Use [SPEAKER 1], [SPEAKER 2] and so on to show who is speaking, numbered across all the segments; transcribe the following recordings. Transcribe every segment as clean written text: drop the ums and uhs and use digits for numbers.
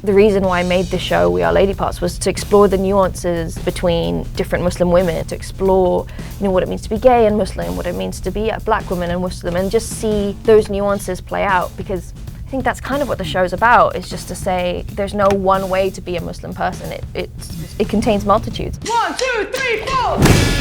[SPEAKER 1] The reason why I made the show We Are Lady Parts was to explore the nuances between different Muslim women, to explore, what it means to be gay and Muslim, what it means to be a black woman and Muslim, and just see those nuances play out, because I think that's kind of what the show's about, is just to say there's no one way to be a Muslim person. It contains multitudes.
[SPEAKER 2] 1, 2, 3, 4!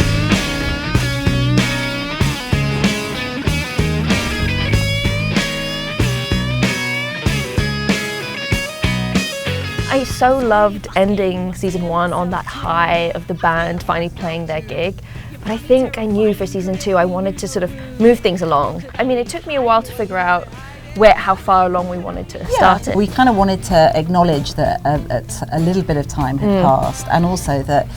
[SPEAKER 1] I so loved ending season 1 on that high of the band finally playing their gig. But I think I knew for season 2 I wanted to sort of move things along. I mean, it took me a while to figure out how far along we wanted to start it.
[SPEAKER 3] We kind of wanted to acknowledge that a little bit of time had passed, and also that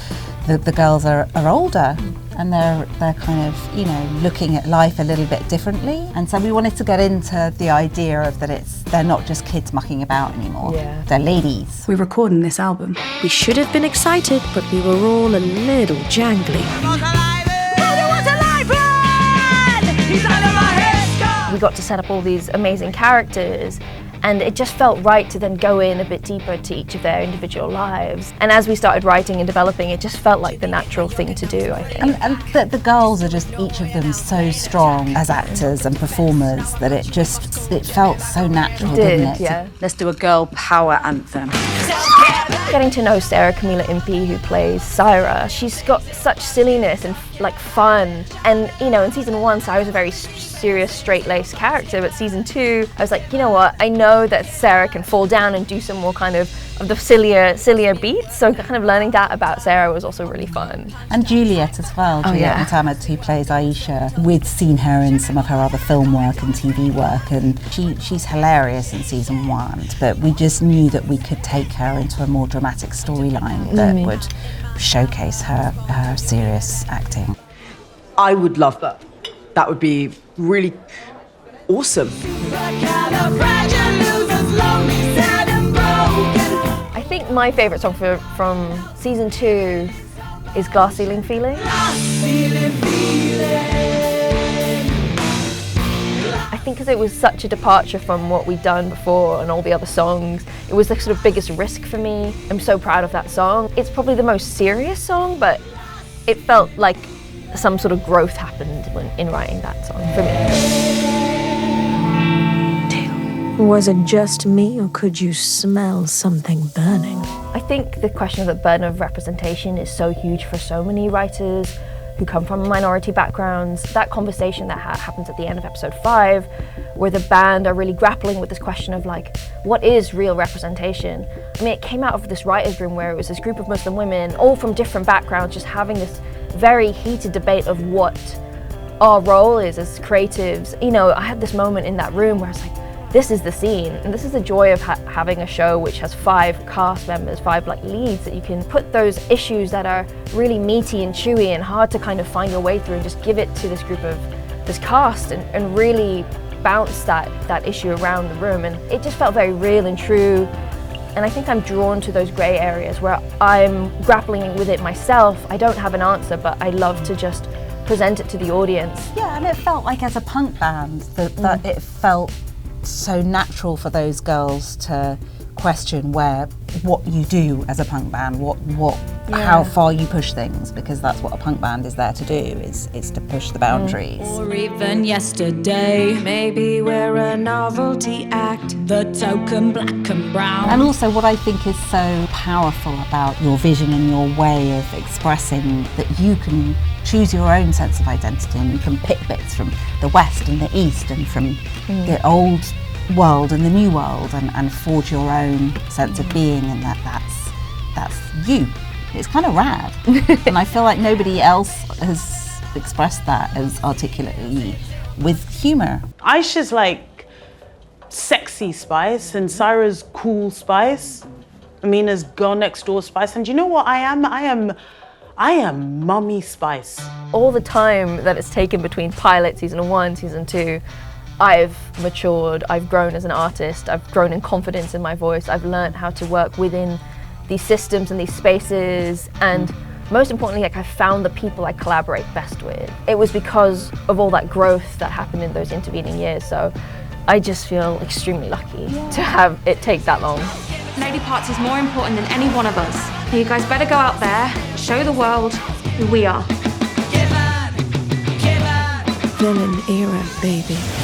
[SPEAKER 3] the girls are older and they're kind of, looking at life a little bit differently. And so we wanted to get into the idea of that they're not just kids mucking about anymore.
[SPEAKER 1] Yeah.
[SPEAKER 3] They're ladies.
[SPEAKER 2] We're recording this album.
[SPEAKER 4] We should have been excited, but we were all a little jangly.
[SPEAKER 1] We got to set up all these amazing characters, and it just felt right to then go in a bit deeper to each of their individual lives. And as we started writing and developing, it just felt like the natural thing to do, I think.
[SPEAKER 3] And the girls are just, each of them, so strong as actors and performers that it felt so natural, didn't it?
[SPEAKER 1] Yeah.
[SPEAKER 2] Let's do a girl power anthem.
[SPEAKER 1] Getting to know Sarah Camila Impey, who plays Syra, she's got such silliness and fun. And in season 1, Syra's a very serious, straight-laced character, but season 2, I was like, you know what? I know that Sarah can fall down and do some more kind of the sillier beats. So kind of learning that about Sarah was also really fun.
[SPEAKER 3] And Juliet as well, Juliet Mohammed, who plays Aisha. We'd seen her in some of her other film work and TV work, and she's hilarious in season 1, but we just knew that we could take her into a more dramatic storyline that would showcase her serious acting.
[SPEAKER 5] I would love that. That would be really awesome.
[SPEAKER 1] I think my favourite song from season 2 is Glass Ceiling Feeling. I think because it was such a departure from what we'd done before and all the other songs, it was the sort of biggest risk for me. I'm so proud of that song. It's probably the most serious song, but it felt like some sort of growth happened in writing that song for me.
[SPEAKER 4] Was it just me, or could you smell something burning?
[SPEAKER 1] I think the question of the burden of representation is so huge for so many writers who come from minority backgrounds. That conversation that happens at the end of episode 5, where the band are really grappling with this question of what is real representation? I mean, it came out of this writer's room where it was this group of Muslim women, all from different backgrounds, just having this very heated debate of what our role is as creatives. I had this moment in that room where I was like, this is the scene, and this is the joy of having a show which has 5 cast members, 5 leads, that you can put those issues that are really meaty and chewy and hard to kind of find your way through and just give it to this group of this cast and really bounce that issue around the room. And it just felt very real and true. And I think I'm drawn to those grey areas where I'm grappling with it myself. I don't have an answer, but I love to just present it to the audience.
[SPEAKER 3] Yeah, and it felt like as a punk band that it felt so natural for those girls to question what you do as a punk band, how far you push things, because that's what a punk band is there to do, is to push the boundaries.
[SPEAKER 6] Or even yesterday, maybe we're a novelty act, the token black and brown.
[SPEAKER 3] And also what I think is so powerful about your vision and your way of expressing that you can choose your own sense of identity, and you can pick bits from the West and the East and from the old world and the new world and forge your own sense of being, and that's you. It's kind of rad. And I feel like nobody else has expressed that as articulately with humour.
[SPEAKER 7] Aisha's sexy spice and Syra's cool spice. Amina's girl next door spice. And you know what I am mummy spice.
[SPEAKER 1] All the time that it's taken between pilot, season 1, season 2, I've matured, I've grown as an artist, I've grown in confidence in my voice, I've learned how to work within these systems and these spaces, and most importantly, I've found the people I collaborate best with. It was because of all that growth that happened in those intervening years, so I just feel extremely lucky to have it take that long.
[SPEAKER 8] Lady Parts is more important than any one of us. You guys better go out there, show the world who we are.
[SPEAKER 4] Villain era, baby.